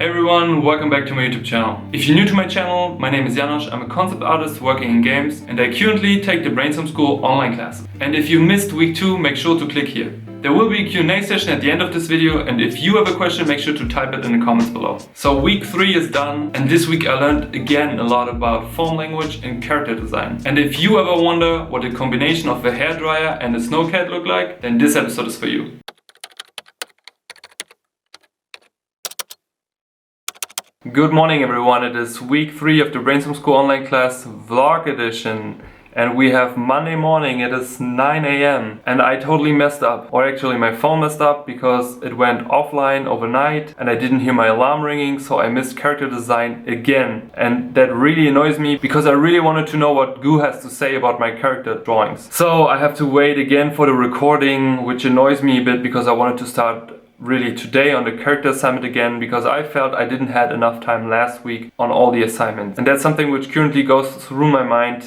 Hey everyone, welcome back to my YouTube channel. If you're new to my channel, my name is Janos, I'm a concept artist working in games and I currently take the Brainstorm School online class. And if you missed week 2, make sure to click here. There will be a Q&A session at the end of this video, and if you have a question, make sure to type it in the comments below. So week 3 is done, and this week I learned again a lot about form language and character design. And if you ever wonder what the combination of a hairdryer and a snowcat look like, then this episode is for you. Good morning everyone, it is week 3 of the Brainstorm School online class vlog edition. And we have Monday morning, it is 9 AM and I totally messed up. Or actually my phone messed up because it went offline overnight and I didn't hear my alarm ringing, so I missed character design again. And that really annoys me because I really wanted to know what Gu has to say about my character drawings. So I have to wait again for the recording, which annoys me a bit because I wanted to start really today on the character assignment again, because I felt I didn't had enough time last week on all the assignments. And that's something which currently goes through my mind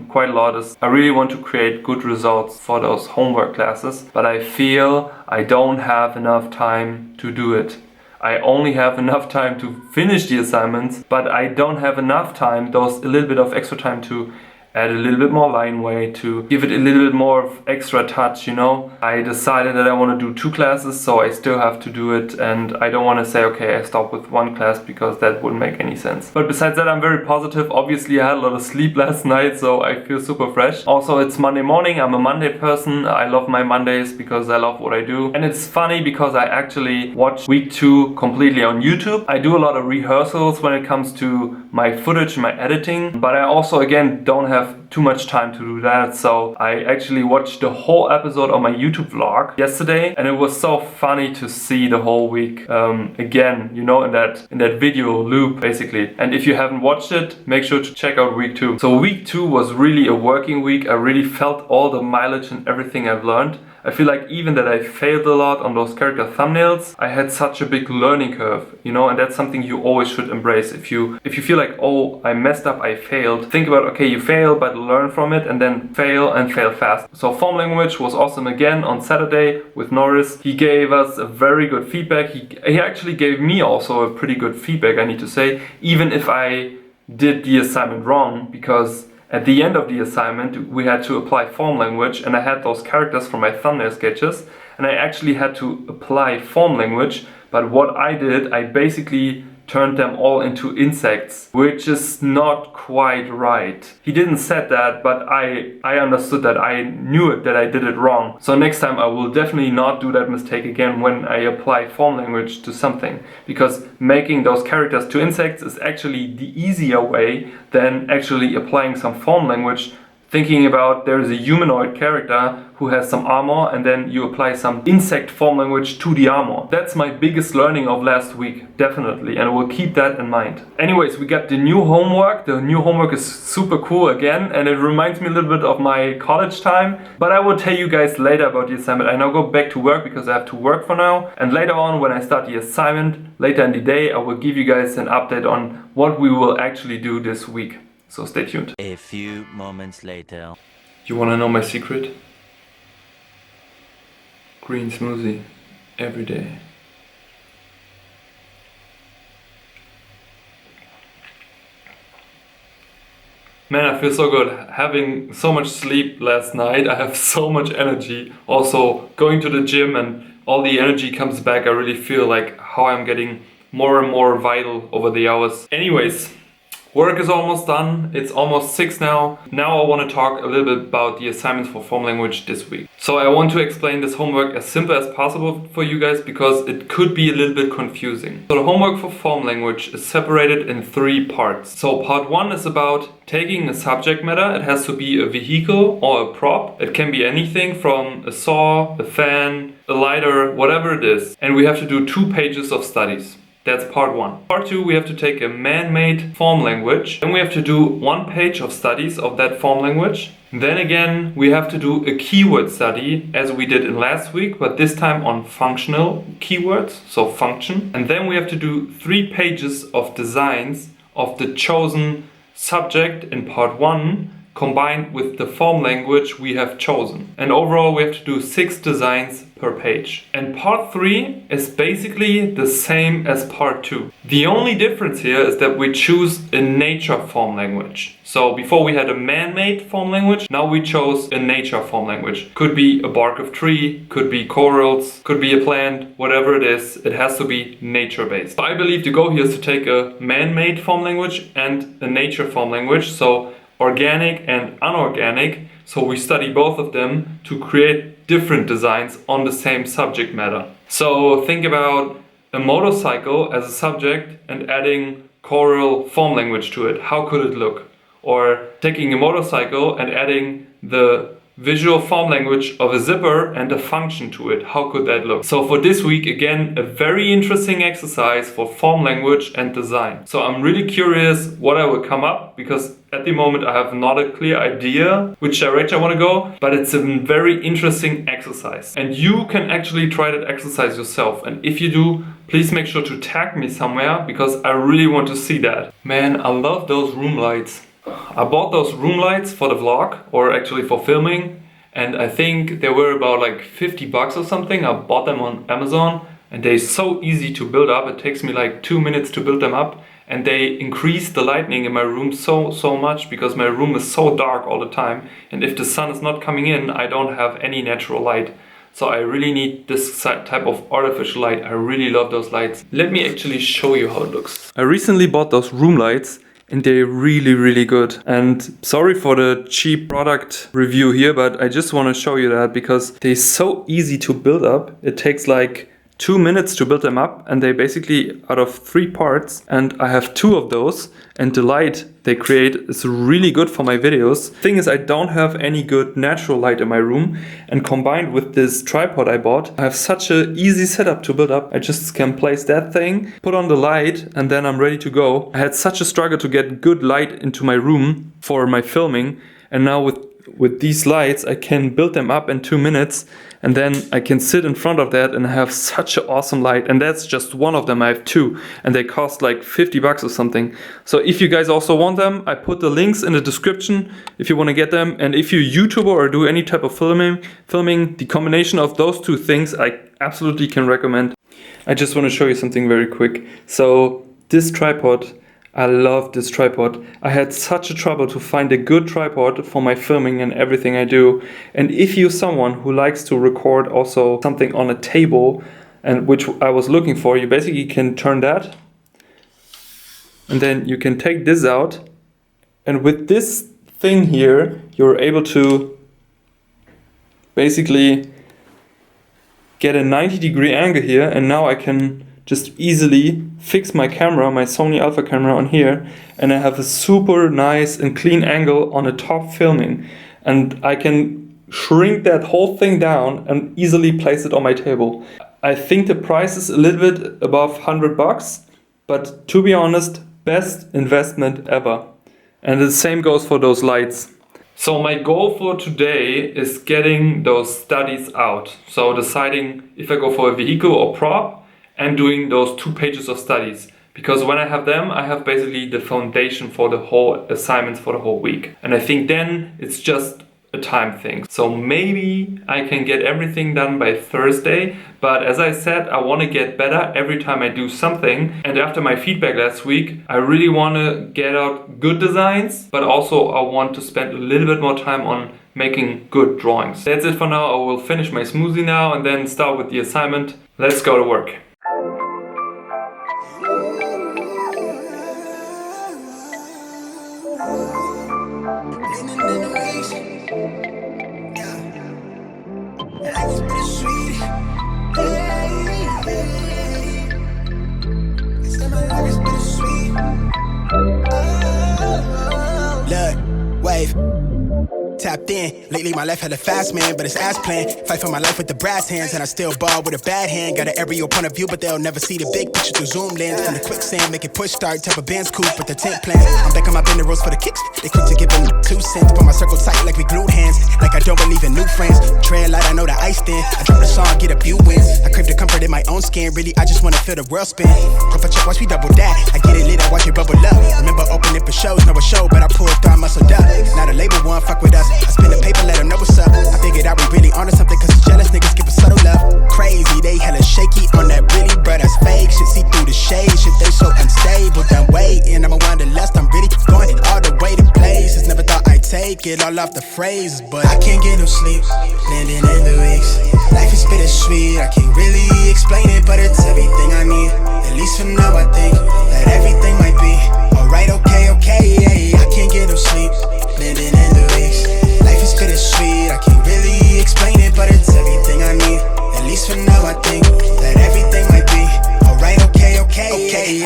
quite a lot, is I really want to create good results for those homework classes, but I feel I don't have enough time to do it. I only have enough time to finish the assignments, but I don't have enough time, a little bit of extra time to add a little bit more line weight, to give it a little bit more of extra touch, you know. I decided that I want to do 2 classes, so I still have to do it, and I don't want to say, okay, I stop with 1 class, because that wouldn't make any sense. But besides that, I'm very positive. Obviously, I had a lot of sleep last night, so I feel super fresh. Also, it's Monday morning. I'm a Monday person. I love my Mondays because I love what I do. And it's funny because I actually watched week 2 completely on YouTube. I do a lot of rehearsals when it comes to my footage, my editing, but I also, again, don't have too much time to do that, so I actually watched the whole episode on my YouTube vlog yesterday, and it was so funny to see the whole week again, you know, in that video loop basically. And if you haven't watched it, make sure to check out week 2. So week 2 was really a working week. I really felt all the mileage and everything I've learned. I feel like even that I failed a lot on those character thumbnails, I had such a big learning curve, you know, and that's something you always should embrace. If you feel like, oh, I messed up, I failed, think about, okay, you fail, but learn from it, and then fail and fail fast. So form language was awesome again on Saturday with Norris. He gave us a very good feedback. He actually gave me also a pretty good feedback, I need to say, even if I did the assignment wrong, because at the end of the assignment, we had to apply form language, and I had those characters from my thumbnail sketches, and I actually had to apply form language, but what I did, I basically turned them all into insects, which is not quite right. He didn't said that, but I understood that. I knew it, that I did it wrong. So next time I will definitely not do that mistake again when I apply form language to something, because making those characters to insects is actually the easier way than actually applying some form language, thinking about there is a humanoid character who has some armor, and then you apply some insect form language to the armor. That's my biggest learning of last week, definitely, and I will keep that in mind. Anyways, we got the new homework. The new homework is super cool again, and it reminds me a little bit of my college time, but I will tell you guys later about the assignment. I now go back to work because I have to work for now, and later on when I start the assignment, later in the day, I will give you guys an update on what we will actually do this week. So stay tuned. A few moments later. You wanna know my secret? Green smoothie every day. Man, I feel so good. Having so much sleep last night, I have so much energy. Also, going to the gym and all the energy comes back. I really feel like how I'm getting more and more vital over the hours. Anyways, work is almost done. It's almost 6 now. Now I want to talk a little bit about the assignments for form language this week. So I want to explain this homework as simple as possible for you guys, because it could be a little bit confusing. So the homework for form language is separated in 3 parts. So part 1 is about taking a subject matter. It has to be a vehicle or a prop. It can be anything from a saw, a fan, a lighter, whatever it is. And we have to do 2 pages of studies. That's part 1. Part 2, we have to take a man-made form language, and we have to do 1 page of studies of that form language. Then again, we have to do a keyword study, as we did in last week, but this time on functional keywords, so function. And then we have to do 3 pages of designs of the chosen subject in part 1 combined with the form language we have chosen. And overall we have to do 6 designs per page. And part 3 is basically the same as part 2. The only difference here is that we choose a nature form language. So before we had a man-made form language, now we chose a nature form language. Could be a bark of tree, could be corals, could be a plant, whatever it is, it has to be nature-based. So I believe the goal here is to take a man-made form language and a nature form language, so organic and unorganic. So we study both of them to create different designs on the same subject matter. So think about a motorcycle as a subject and adding coral form language to it. How could it look? Or taking a motorcycle and adding the visual form language of a zipper and a function to it. How could that look? So for this week, again, a very interesting exercise for form language and design. So I'm really curious what I will come up, because at the moment I have not a clear idea which direction I want to go, but it's a very interesting exercise. And you can actually try that exercise yourself. And if you do, please make sure to tag me somewhere, because I really want to see that. Man, I love those room lights. I bought those room lights for the vlog, or actually for filming, and I think they were about like 50 bucks or something. I bought them on Amazon and they're so easy to build up. It takes me like 2 minutes to build them up, and they increase the lighting in my room so much, because my room is so dark all the time, and if the sun is not coming in, I don't have any natural light. So I really need this type of artificial light. I really love those lights. Let me actually show you how it looks. I recently bought those room lights, and they're really good. And sorry for the cheap product review here, but I just want to show you that because they're so easy to build up. It takes like 2 minutes to build them up, and they basically out of 3 parts, and I have 2 of those, and the light they create is really good for my videos. Thing is, I don't have any good natural light in my room, and combined with this tripod I bought, I have such an easy setup to build up. I just can place that thing, put on the light, and then I'm ready to go. I had such a struggle to get good light into my room for my filming, and now with these lights I can build them up in 2 minutes, and then I can sit in front of that and have such an awesome light. And that's just one of them. I have 2, and they cost like 50 bucks or something. So if you guys also want them, I put the links in the description if you want to get them. And if you're a YouTuber or do any type of filming, the combination of those 2 things I absolutely can recommend. I just want to show you something very quick. So this tripod, I love this tripod. I had such a trouble to find a good tripod for my filming and everything I do. And if you're someone who likes to record also something on a table, and which I was looking for, you basically can turn that, and then you can take this out, and with this thing here you're able to basically get a 90-degree angle here, and now I can just easily fix my camera, my Sony Alpha camera on here, and I have a super nice and clean angle on the top filming, and I can shrink that whole thing down and easily place it on my table. I think the price is a little bit above 100 bucks, but to be honest, best investment ever. And the same goes for those lights. So my goal for today is getting those studies out. So deciding if I go for a vehicle or prop, and doing those 2 pages of studies. Because when I have them, I have basically the foundation for the whole assignments for the whole week. And I think then it's just a time thing. So maybe I can get everything done by Thursday. But as I said, I want to get better every time I do something. And after my feedback last week, I really want to get out good designs, but also I want to spend a little bit more time on making good drawings. That's it for now. I will finish my smoothie now and then start with the assignment. Let's go to work. Look, wave. Tapped in. Lately my life had a fast man, but it's ass plan. Fight for my life with the brass hands, and I still ball with a bad hand. Got an aerial point of view, but they'll never see the big picture through zoom lens. From the quicksand, make it push start, type of band's coupe with the tent plan. I'm back on my bender rolls for the kicks. They quick to give them 2 cents. Put my circle tight like we glued hands. Like I don't believe in new friends. Trail light, I know the ice thin. I drop the song, get a few wins. I crave the comfort in my own skin. Really, I just wanna feel the world spin. Drop a check, watch me double that. I get it lit, I watch it bubble up. Remember opening for shows, no a show, but I pulled through, I muscled up. Not a label one. fuck with us. I spin the paper, let them know what's up. I figured out we really onto something, cause the jealous niggas give a subtle love. Crazy, they hella shaky on that really, bruh, that's fake. Shit, see through the shade, shit, they so unstable. Done waiting, I'm a wanderlust, I'm really going all the way to places. Never thought I'd take it all off the phrases, but I can't get no sleep, blending in the weeks. Life is bittersweet, I can't really explain it, but it's everything I need. At least for now, I think that everything might be alright, okay, yeah. I can't get no sleep, blending in the weeks. Life is bittersweet, I can't really explain it, but it's everything I need. At least for now, I think that everything might be alright, okay.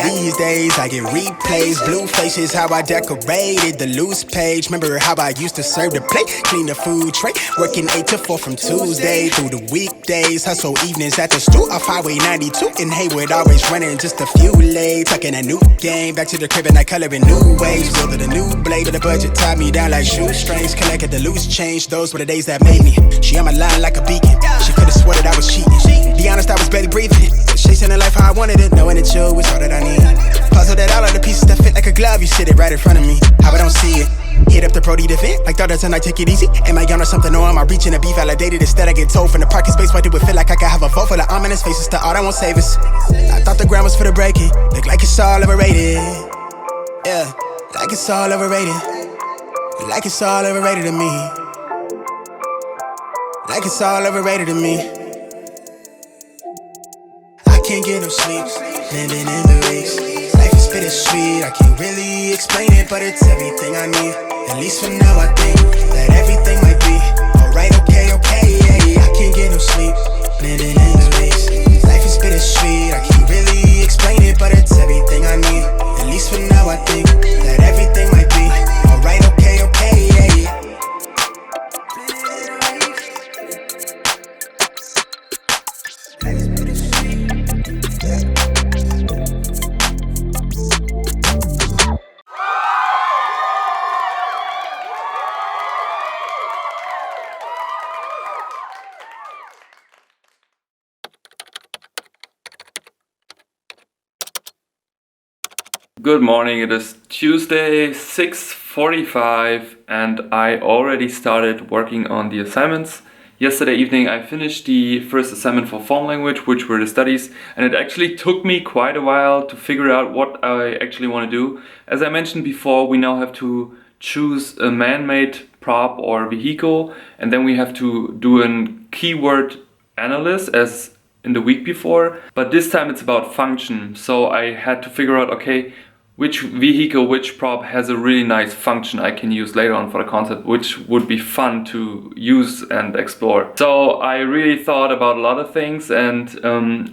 These days I get replays, blue faces, how I decorated the loose page. Remember how I used to serve the plate, clean the food tray, working 8 to 4 from Tuesday through the weekdays. Hustle evenings at the stool off Highway 92 in Haywood, always running just a few late. Tucking a new game, back to the crib and I color in new ways. Building a new blade, but the budget tied me down like shoestrings. Collected the loose change, those were the days that made me. She on my line like a beacon, she could've swore that I was cheating. Be honest, I was barely breathing, chasing the life how I wanted it, knowing that you was all that I need. Puzzle that all of the pieces that fit like a glove, you sit it right in front of me, how I don't see it. Hit up the Brody to vent, like thought tonight, take it easy. Am I on or something, or am I reaching to be validated? Instead I get told from the parking space, why do it feel like I could have a vote for the ominous faces to all that won't save us? I thought the ground was for the breaking, look like it's all overrated. Yeah, like it's all overrated. Like it's all overrated to me. Like it's all overrated to me. I can't get no sleep, living in the weeks. Life is bittersweet, I can't really explain it, but it's everything I need. At least for now, I think that everything might be alright, okay, yeah. I can't get no sleep, living in the weeks. Life is bittersweet, I can't really explain it, but it's everything I need. At least for now, I think that everything might be alright, okay, yeah. Good morning, it is Tuesday 6:45 and I already started working on the assignments. Yesterday evening I finished the first assignment for form language, which were the studies, and it actually took me quite a while to figure out what I actually want to do. As I mentioned before, we now have to choose a man-made prop or vehicle, and then we have to do a keyword analysis as in the week before, but this time it's about function. So I had to figure out, okay, which vehicle, which prop has a really nice function I can use later on for the concept, which would be fun to use and explore. So I really thought about a lot of things, and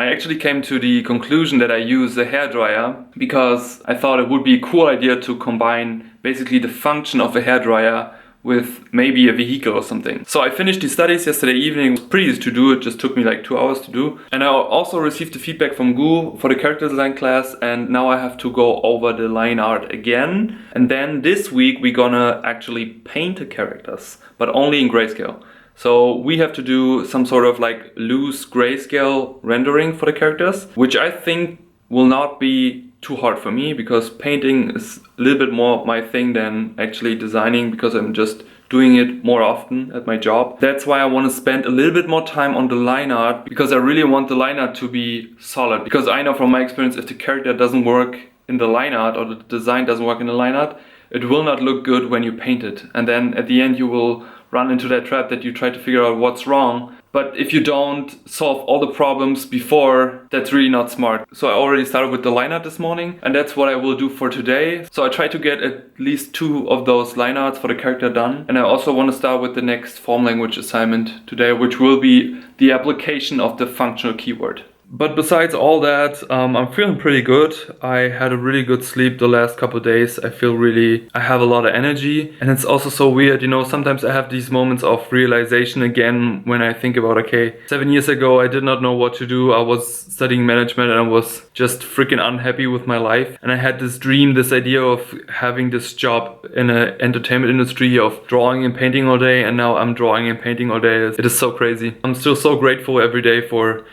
I actually came to the conclusion that I use a hairdryer because I thought it would be a cool idea to combine basically the function of a hairdryer with maybe a vehicle or something. So I finished the studies yesterday evening. It was pretty easy to do, it just took me like 2 hours to do. And I also received the feedback from Gu for the character design class, and now I have to go over the line art again. And then this week we're gonna actually paint the characters, but only in grayscale. So we have to do some sort of like loose grayscale rendering for the characters, which I think will not be too hard for me because painting is a little bit more my thing than actually designing, because I'm just doing it more often at my job. That's why I want to spend a little bit more time on the line art, because I really want the line art to be solid. Because I know from my experience, if the character doesn't work in the line art or the design doesn't work in the line art, it will not look good when you paint it. And then at the end you will run into that trap that you try to figure out what's wrong. But if you don't solve all the problems before, that's really not smart. So I already started with the line art this morning, and that's what I will do for today. So I try to get at least 2 of those line arts for the character done. And I also want to start with the next form language assignment today, which will be the application of the functional keyword. But besides all that, I'm feeling pretty good. I had a really good sleep the last couple of days. I have a lot of energy. And it's also so weird, you know, sometimes I have these moments of realization again when I think about, okay, 7 years ago I did not know what to do. I was studying management and I was just freaking unhappy with my life. And I had this dream, this idea of having this job in the entertainment industry of drawing and painting all day. And now I'm drawing and painting all day. It is so crazy. I'm still so grateful every day for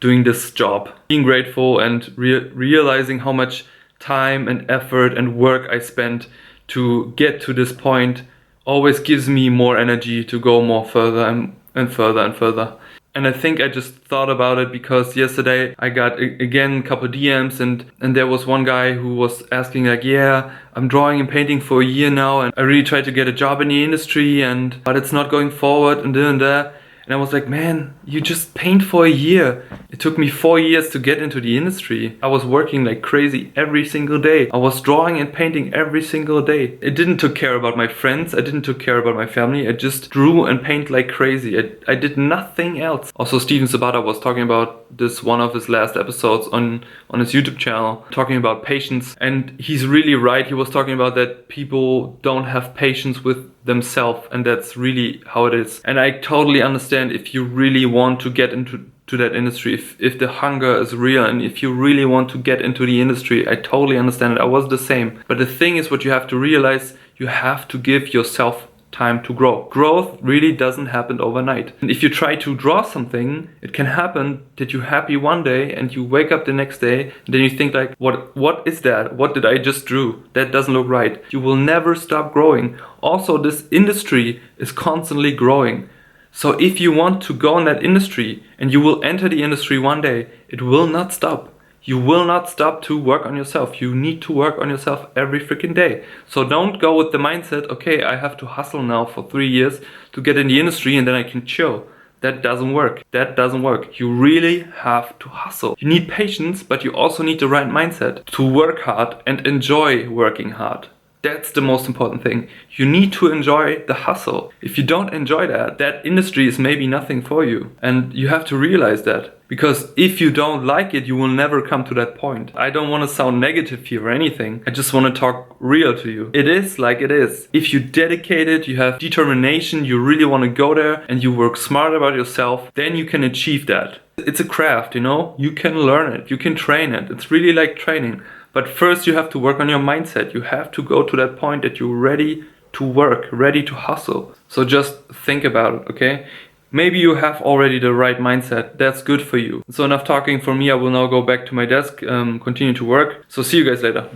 doing this job, being grateful and realizing how much time and effort and work I spent to get to this point always gives me more energy to go more further and further and further. And I think I just thought about it because yesterday I got again a couple DMs and there was one guy who was asking like, yeah, I'm drawing and painting for a year now and I really tried to get a job in the industry but it's not going forward and da and da. And I was like, man, you just paint for a year. It took me 4 years to get into the industry. I was working like crazy every single day. I was drawing and painting every single day. I didn't take care about my friends. I didn't take care about my family. I just drew and paint like crazy. I did nothing else. Also, Steven Zapata was talking about this one of his last episodes on his YouTube channel, talking about patience. And he's really right. He was talking about that people don't have patience with themselves, and that's really how it is. And I totally understand if you really want to get into that industry, if the hunger is real and if you really want to get into the industry, I totally understand it. I was the same. But the thing is, what you have to realize, you have to give yourself time to grow. Growth really doesn't happen overnight. And if you try to draw something, it can happen that you're happy one day and you wake up the next day and then you think like, what is that? What did I just drew? That doesn't look right. You will never stop growing. Also, this industry is constantly growing. So if you want to go in that industry and you will enter the industry one day, it will not stop. You will not stop to work on yourself. You need to work on yourself every freaking day. So don't go with the mindset, okay, I have to hustle now for 3 years to get in the industry and then I can chill. That doesn't work. That doesn't work. You really have to hustle. You need patience, but you also need the right mindset to work hard and enjoy working hard. That's the most important thing. You need to enjoy the hustle. If you don't enjoy that, that industry is maybe nothing for you. And you have to realize that. Because if you don't like it, you will never come to that point. I don't want to sound negative here or anything. I just want to talk real to you. It is like it is. If you dedicate it, you have determination, you really want to go there and you work smart about yourself, then you can achieve that. It's a craft, you know? You can learn it. You can train it. It's really like training. But first you have to work on your mindset. You have to go to that point that you're ready to work, ready to hustle. So just think about it, okay? Maybe you have already the right mindset. That's good for you. So enough talking for me. I will now go back to my desk, continue to work. So see you guys later.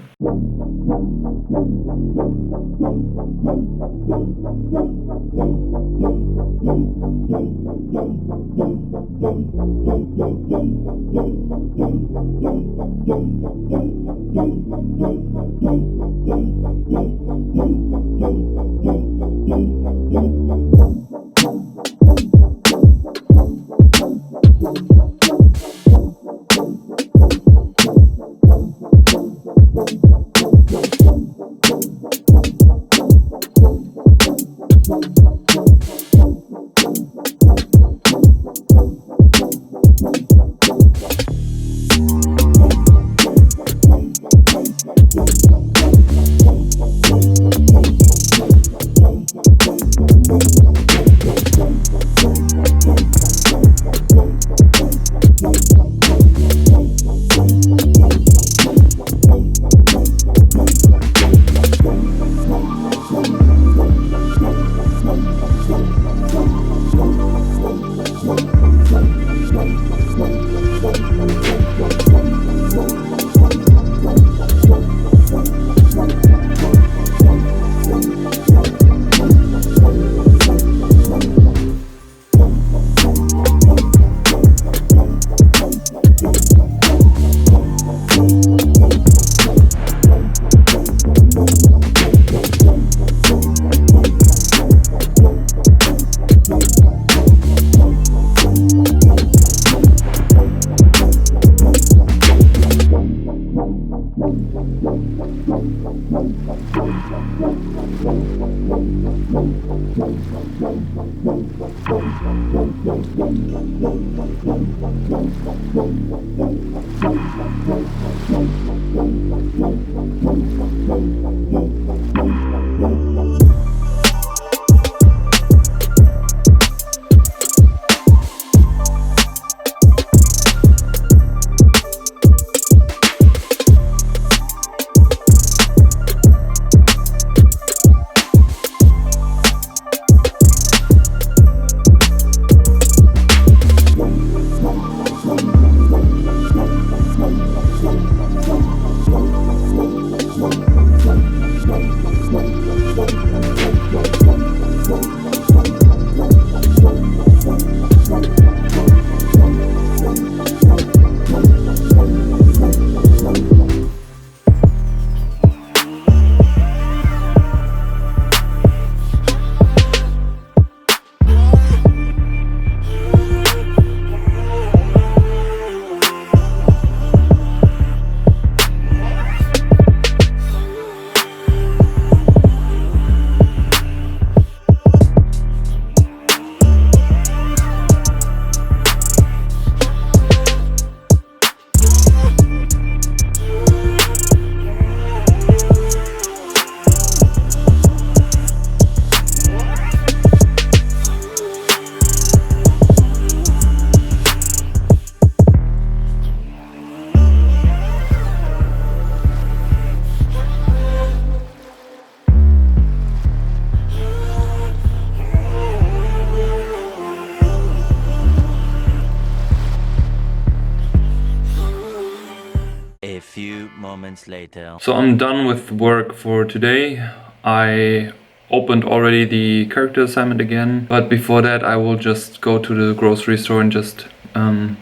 moments later. So I'm done with work for today. I opened already the character assignment again, but before that I will just go to the grocery store and just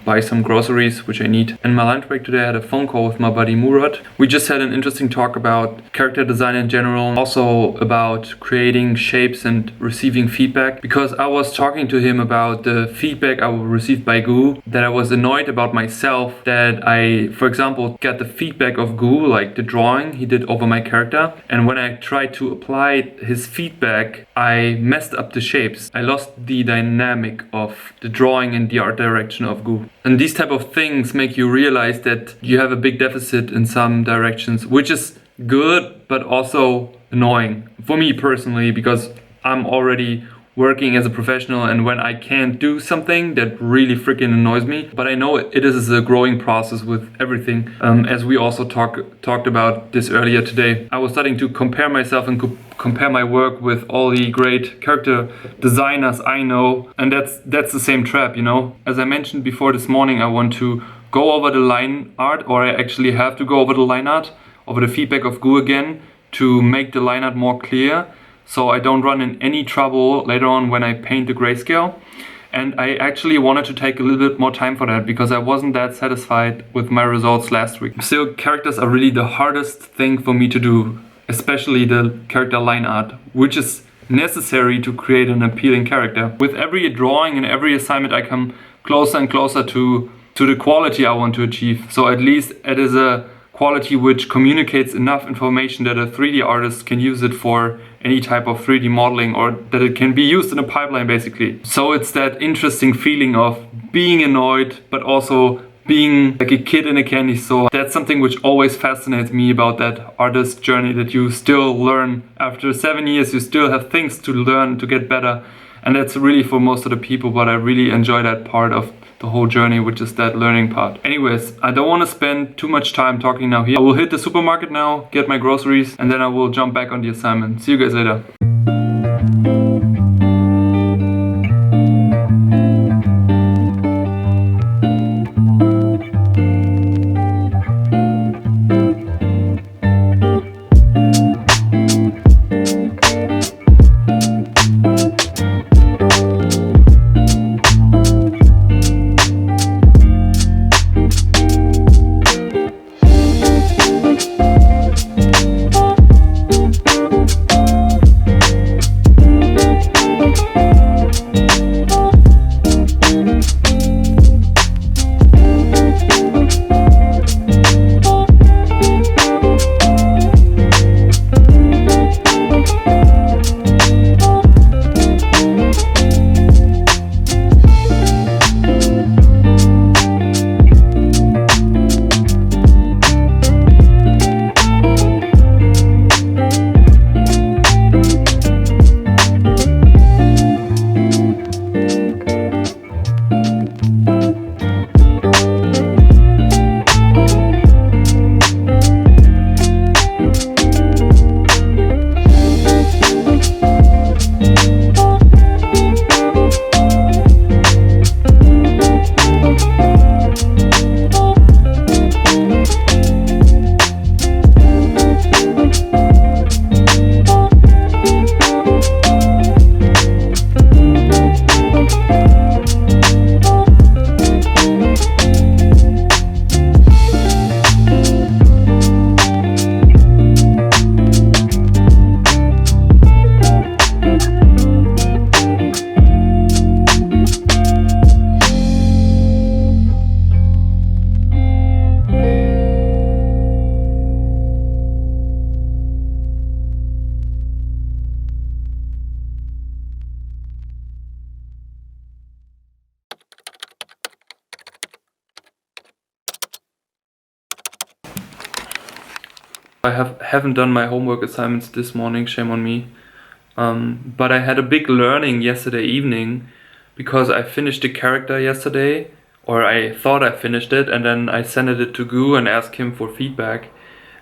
buy some groceries which I need. In my lunch break today I had a phone call with my buddy Murad. We just had an interesting talk about character design in general, also about creating shapes and receiving feedback, because I was talking to him about the feedback I received by Gu, that I was annoyed about myself, that I, for example, got the feedback of Gu, like the drawing he did over my character, and when I tried to apply his feedback I messed up the shapes. I lost the dynamic of the drawing and the art direction of Gu. And these type of things make you realize that you have a big deficit in some directions, which is good but also annoying for me personally, because I'm already working as a professional, and when I can't do something, that really freaking annoys me. But I know it is a growing process with everything, as we also talked about this earlier today. I was starting to compare myself and compare my work with all the great character designers I know, and that's the same trap, you know. As I mentioned before this morning, I want to go over the line art, or I actually have to go over the line art, over the feedback of Gu again, to make the line art more clear, so I don't run in any trouble later on when I paint the grayscale. And I actually wanted to take a little bit more time for that, because I wasn't that satisfied with my results last week. Still, characters are really the hardest thing for me to do, especially the character line art, which is necessary to create an appealing character. With every drawing and every assignment I come closer and closer to the quality I want to achieve. So at least it is a quality which communicates enough information that a 3D artist can use it for any type of 3D modeling, or that it can be used in a pipeline basically. So it's that interesting feeling of being annoyed but also being like a kid in a candy store. That's something which always fascinates me about that artist journey, that you still learn. After 7 years you still have things to learn to get better, and that's really for most of the people, but I really enjoy that part of the whole journey, which is that learning part. Anyways, I don't want to spend too much time talking now here. I will hit the supermarket now, get my groceries, and then I will jump back on the assignment. See you guys later. I haven't done my homework assignments this morning, shame on me. But I had a big learning yesterday evening, because I finished the character yesterday, or I thought I finished it, and then I sent it to Gu and asked him for feedback.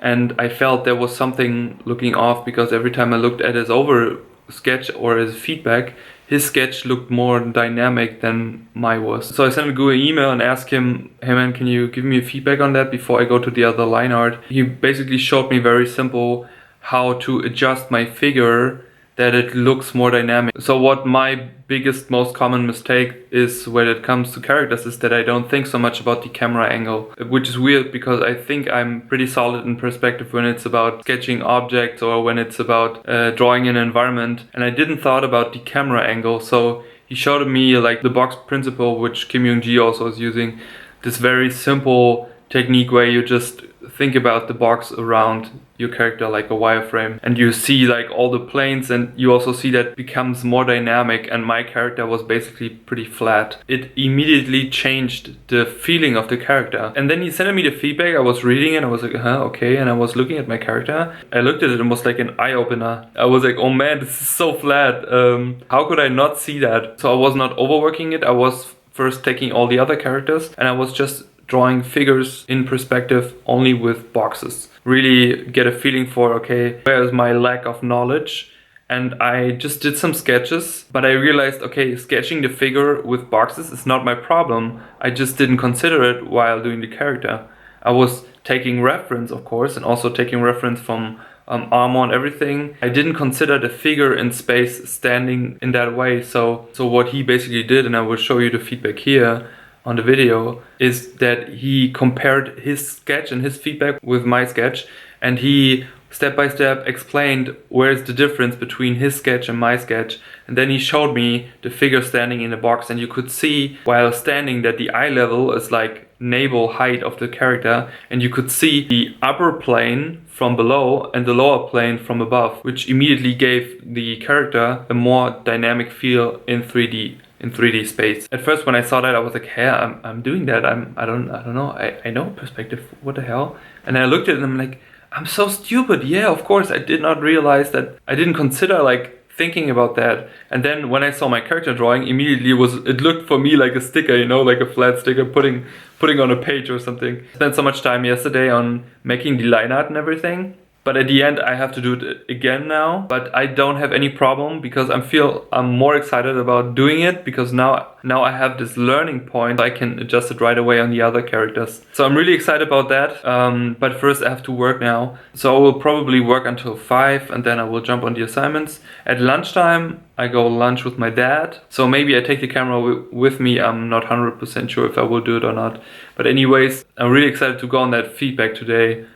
And I felt there was something looking off, because every time I looked at his over sketch or his feedback, his sketch looked more dynamic than mine was. So I sent him an email and asked him, hey man, can you give me feedback on that before I go to the other line art? He basically showed me very simple how to adjust my figure that it looks more dynamic. So what my biggest, most common mistake is when it comes to characters is that I don't think so much about the camera angle, which is weird because I think I'm pretty solid in perspective when it's about sketching objects or when it's about drawing an environment, and I didn't thought about the camera angle. So he showed me like the box principle, which Kim Young-ji also is using, this very simple technique where you just think about the box around your character like a wireframe, and you see like all the planes, and you also see that becomes more dynamic, and my character was basically pretty flat. It immediately changed the feeling of the character. And then he sent me the feedback. I was reading it, I was like, okay, and I was looking at my character. I looked at it and was like an eye-opener. I was like, oh man, this is so flat. How could I not see that? So I was not overworking it. I was first taking all the other characters and I was just drawing figures in perspective only with boxes. Really get a feeling for, okay, where is my lack of knowledge? And I just did some sketches, but I realized, okay, sketching the figure with boxes is not my problem. I just didn't consider it while doing the character. I was taking reference, of course, and also taking reference from armor and everything. I didn't consider the figure in space standing in that way. So what he basically did, and I will show you the feedback here on the video, is that he compared his sketch and his feedback with my sketch, and he step by step explained where's the difference between his sketch and my sketch. And then he showed me the figure standing in the box, and you could see while standing that the eye level is like navel height of the character, and you could see the upper plane from below and the lower plane from above, which immediately gave the character a more dynamic feel in 3D space. At first when I saw that, I was like, hey, I'm doing that. I don't know. I know perspective. What the hell? And I looked at it and I'm like, I'm so stupid. Yeah, of course. I did not realize that. I didn't consider like thinking about that. And then when I saw my character drawing, immediately it looked for me like a sticker, you know, like a flat sticker putting on a page or something. I spent so much time yesterday on making the line art and everything. But at the end, I have to do it again now. But I don't have any problem because I'm more excited about doing it because now I have this learning point. I can adjust it right away on the other characters. So I'm really excited about that. But first I have to work now. So I will probably work until 5 and then I will jump on the assignments. At lunchtime, I go lunch with my dad. So maybe I take the camera with me. I'm not 100% sure if I will do it or not. But anyways, I'm really excited to go on that feedback today.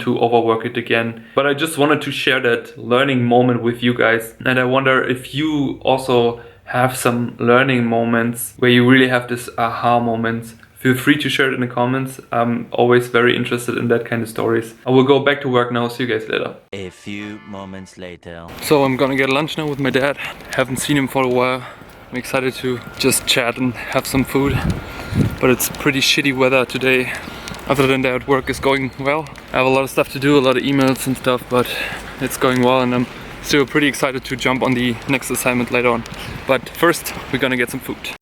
To overwork it again. But I just wanted to share that learning moment with you guys. And I wonder if you also have some learning moments where you really have this aha moments. Feel free to share it in the comments. I'm always very interested in that kind of stories. I will go back to work now. See you guys later. A few moments later. So I'm gonna get lunch now with my dad. Haven't seen him for a while. I'm excited to just chat and have some food. But it's pretty shitty weather today. Other than that, work is going well. I have a lot of stuff to do, a lot of emails and stuff, but it's going well and I'm still pretty excited to jump on the next assignment later on. But first, we're gonna get some food.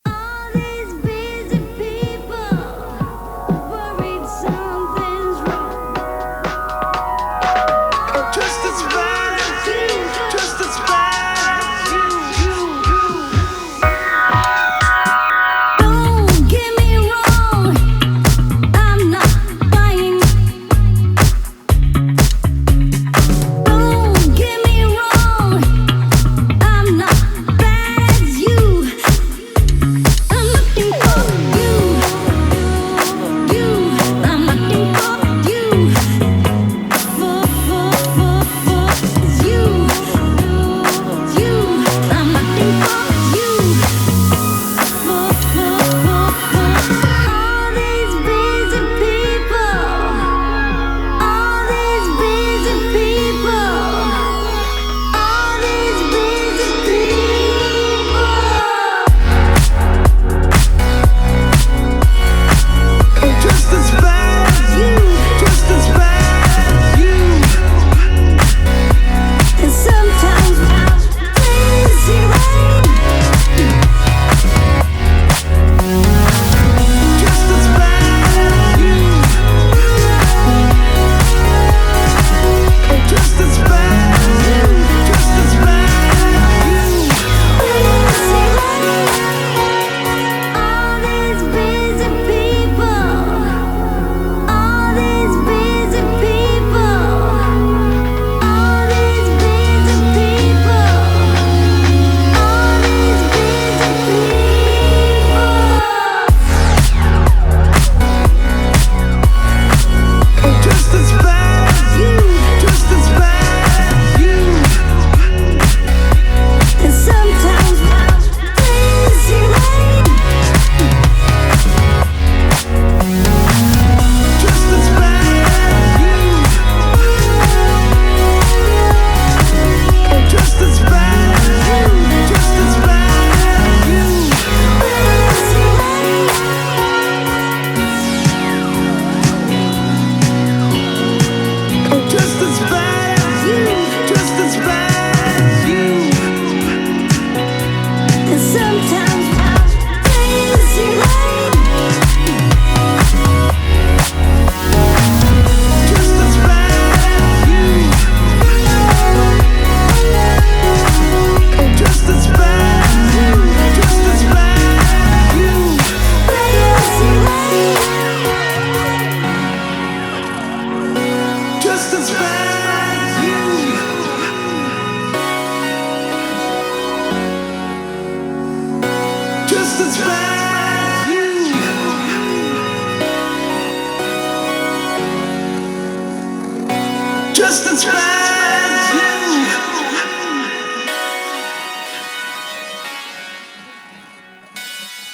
as bad as you.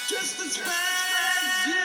Just as bad as you.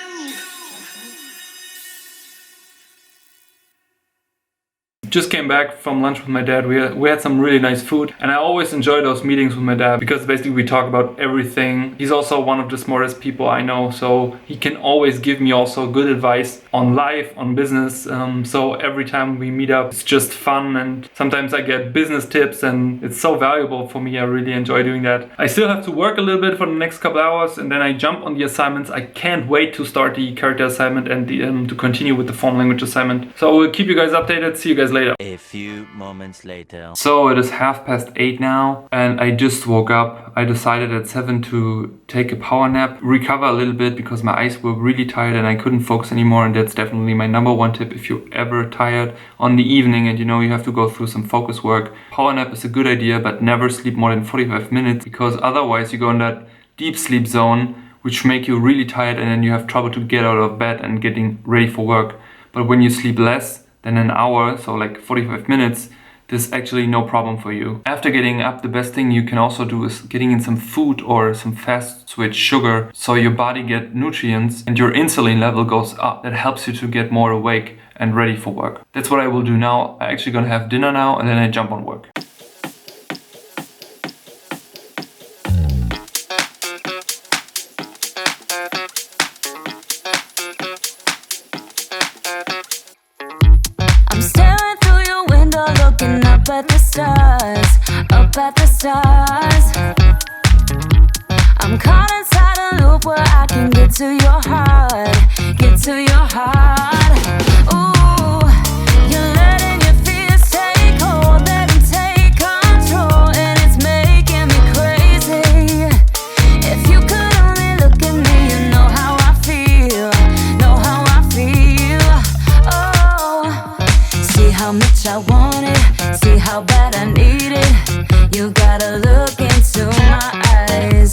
Just came back from lunch with my dad. We had some really nice food, and I always enjoy those meetings with my dad because basically we talk about everything. He's also one of the smartest people I know, so he can always give me also good advice on life, on business. So every time we meet up, it's just fun, and sometimes I get business tips, and it's so valuable for me. I really enjoy doing that. I still have to work a little bit for the next couple hours, and then I jump on the assignments. I can't wait to start the character assignment and to continue with the form language assignment. So I will keep you guys updated. See you guys later. A few moments later. So it is 8:30 now, and I just woke up. I decided at 7 to take a power nap, recover a little bit because my eyes were really tired and I couldn't focus anymore, and that's definitely my number one tip if you're ever tired on the evening and you know you have to go through some focus work. Power nap is a good idea, but never sleep more than 45 minutes because otherwise you go in that deep sleep zone which make you really tired, and then you have trouble to get out of bed and getting ready for work. But when you sleep less than an hour, so like 45 minutes, this is actually no problem for you. After getting up, the best thing you can also do is getting in some food or some fast switch sugar so your body get nutrients and your insulin level goes up. That helps you to get more awake and ready for work. That's what I will do now. I'm actually gonna have dinner now and then I jump on work. Up at the stars, up at the stars. I'm caught inside a loop where I can get to your heart, get to your heart. Ooh, you're letting your fears take hold, let them take control, and it's making me crazy. If you could only look at me, you know how I feel, know how I feel. Oh, see how much I want it. See how bad I need it. You gotta look into my eyes.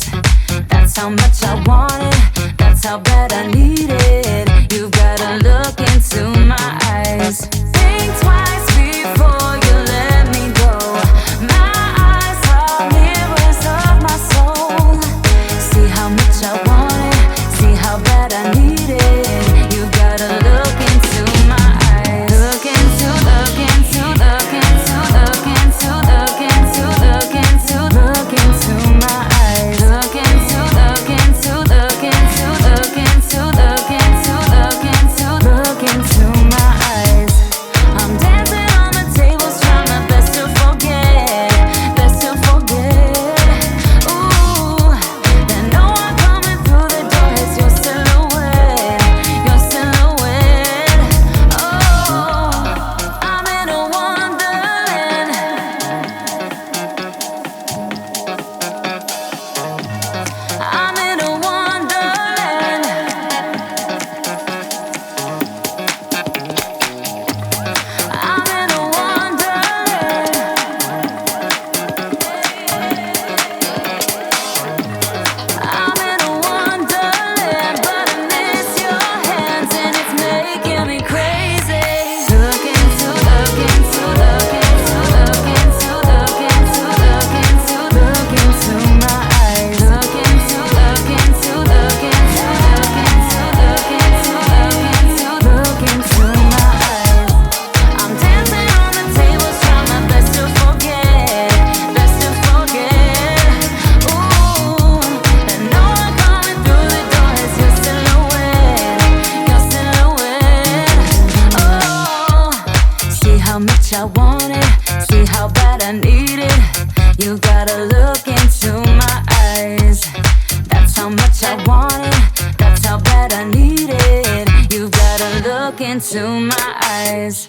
That's how much I want it. That's how bad I need it. You gotta look into my eyes. Think twice before you let me go. My eyes are mirrors of my soul. See how much I want it. See how bad I need it. You gotta look into my eyes. Look into, look into, look into. Look into my eyes. Look into, look into, look into, look into, look into, look into, look into my eyes. I'm dancing on the tables, trying my best to forget, best to forget. Ooh, then no one coming through the door is your silhouette, your silhouette. Oh, I'm in a wonderland. I'm in a wonderland. I'm in a wonderland. I'm in a wonderland, but I miss your hands and it's making me crazy. Look into, look into, look into, look into, look into, look into, look into my eyes. Look into, look into, look into, look into, look into, look into my eyes. I'm dancing on the tables, trying my best to forget, best to forget. Ooh, and no one coming through the door is your silhouette, your silhouette. Oh, see how much I want it, see how bad I need it. You gotta look into my eyes. That's how much I want it, that's how bad I need it. You gotta look into my eyes.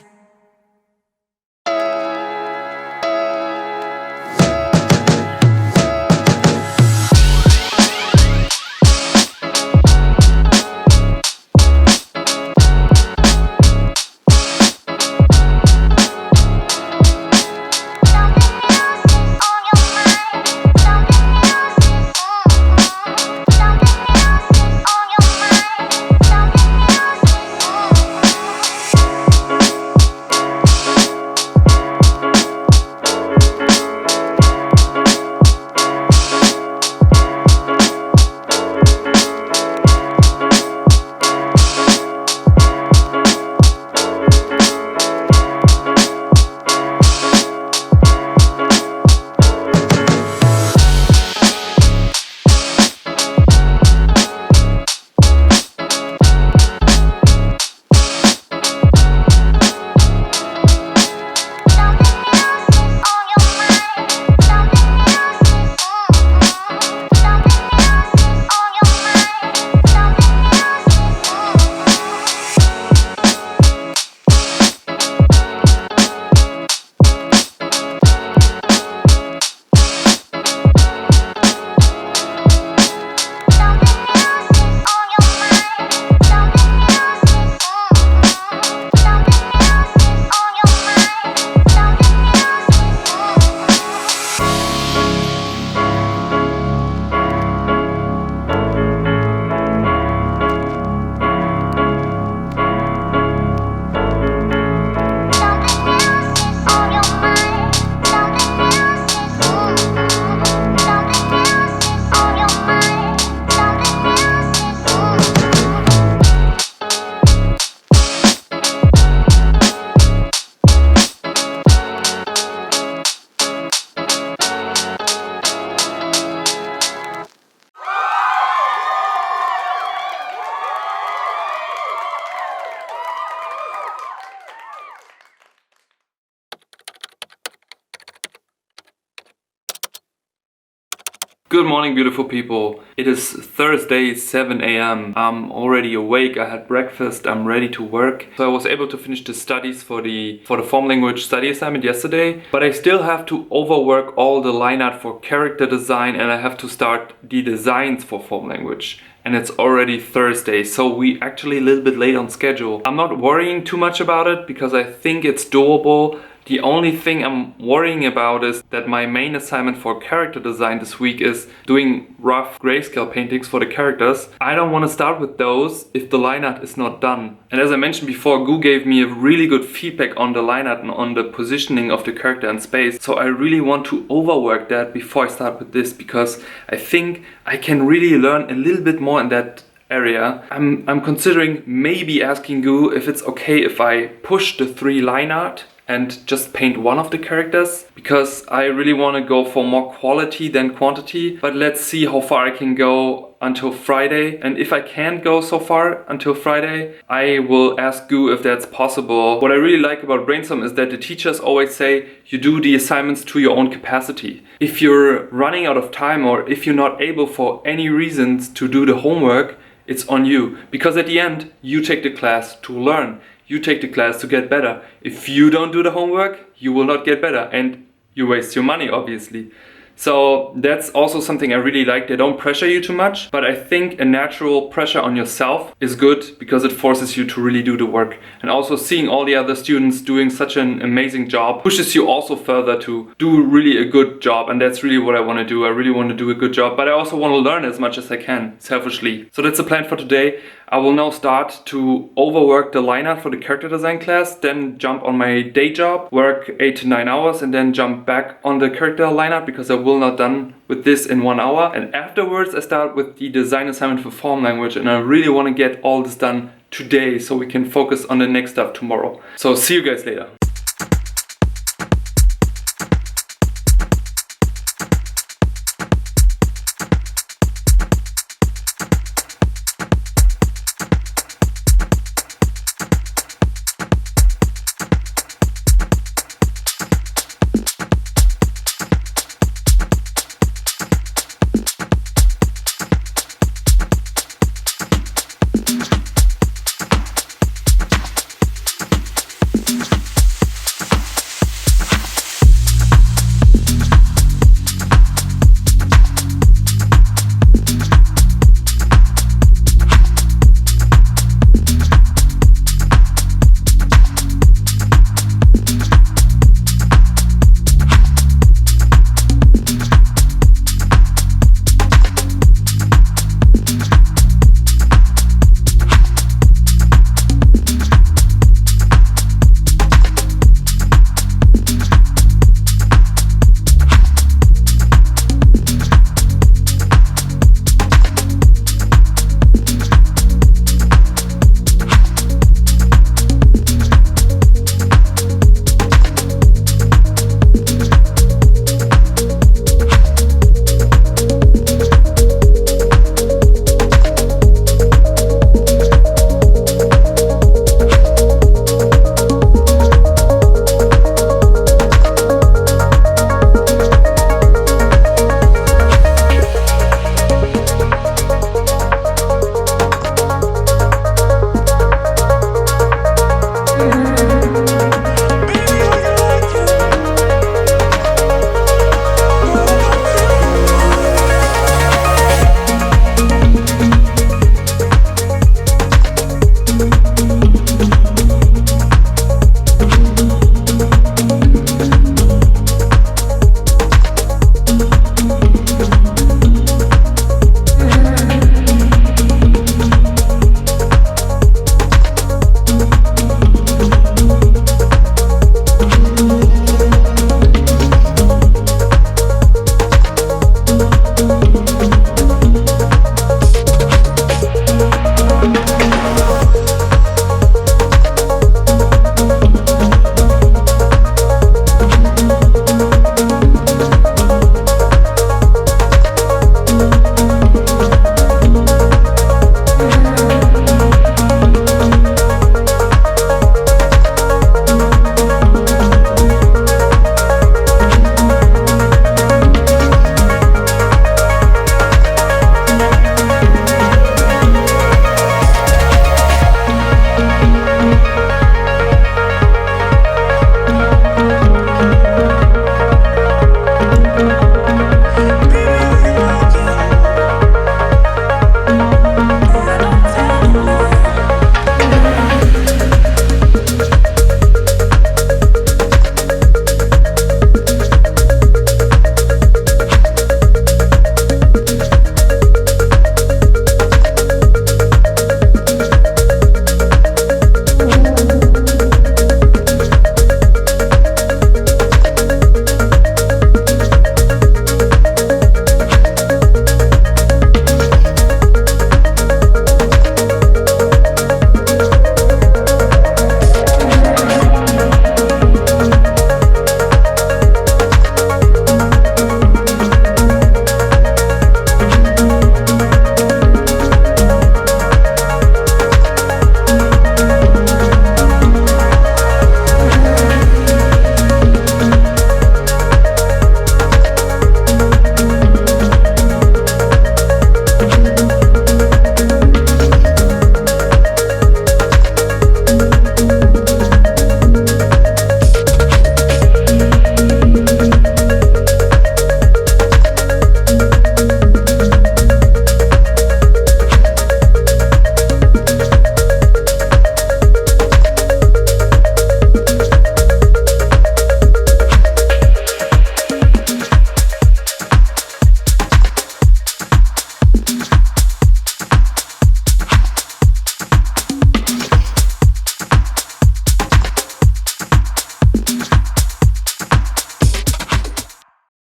Good morning, beautiful people. It is Thursday, 7 a.m. I'm already awake, I had breakfast, I'm ready to work. So I was able to finish the studies for the form language study assignment yesterday, but I still have to overwork all the line art for character design, and I have to start the designs for form language. And it's already Thursday, so we actually a little bit late on schedule. I'm not worrying too much about it because I think it's doable. The only thing I'm worrying about is that my main assignment for character design this week is doing rough grayscale paintings for the characters. I don't want to start with those if the line art is not done. And as I mentioned before, Gu gave me a really good feedback on the line art and on the positioning of the character in space. So I really want to overwork that before I start with this, because I think I can really learn a little bit more in that area. I'm considering maybe asking Gu if it's okay if I push the 3 line art and just paint one of the characters, because I really want to go for more quality than quantity. But let's see how far I can go until Friday, and if I can't go so far until Friday, I will ask Gu if that's possible. What I really like about Brainstorm is that the teachers always say you do the assignments to your own capacity. If you're running out of time, or if you're not able for any reasons to do the homework, it's on you, because at the end you take the class to learn. You take the class to get better. If you don't do the homework, you will not get better, and you waste your money, obviously. So that's also something I really like. They don't pressure you too much, but I think a natural pressure on yourself is good because it forces you to really do the work. And also seeing all the other students doing such an amazing job pushes you also further to do really a good job. And that's really what I want to do. I really want to do a good job, but I also want to learn as much as I can, selfishly. So that's the plan for today. I will now start to overwork the line art for the character design class, then jump on my day job, work 8 to 9 hours, and then jump back on the character line art because I will not done with this in 1 hour. And afterwards I start with the design assignment for form language, and I really want to get all this done today so we can focus on the next stuff tomorrow. So see you guys later.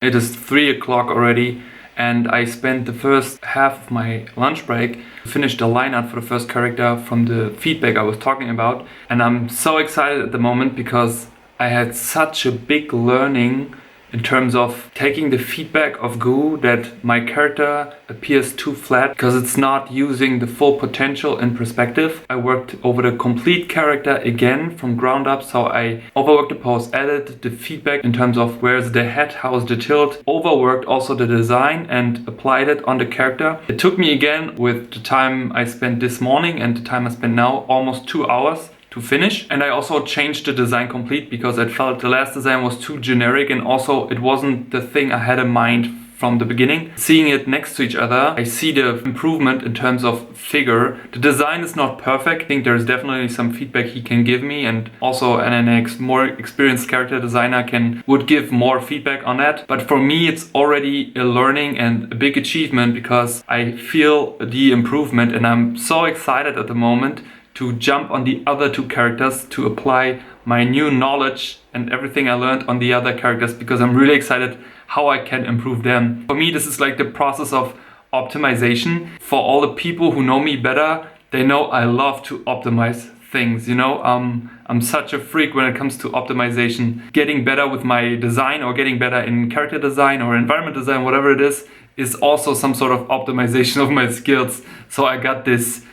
It is 3 o'clock already, and I spent the first half of my lunch break to finish the line art for the first character from the feedback I was talking about. And I'm so excited at the moment because I had such a big learning in terms of taking the feedback of Gu that my character appears too flat because it's not using the full potential in perspective. I worked over the complete character again from ground up, so I overworked the pose, added the feedback in terms of where's the head, how's the tilt, overworked also the design and applied it on the character. It took me again, with the time I spent this morning and the time I spent now, almost 2 hours to finish. And I also changed the design complete because I felt the last design was too generic, and also it wasn't the thing I had in mind from the beginning. Seeing it next to each other, I see the improvement in terms of figure. The design is not perfect. I think there's definitely some feedback he can give me, and also an more experienced character designer would give more feedback on that. But for me, it's already a learning and a big achievement because I feel the improvement, and I'm so excited at the moment to jump on the other two characters to apply my new knowledge and everything I learned on the other characters, because I'm really excited how I can improve them. For me, this is like the process of optimization. For all the people who know me better, they know I love to optimize things, you know. I'm such a freak when it comes to optimization. Getting better with my design, or getting better in character design or environment design, whatever it is also some sort of optimization of my skills. So I get this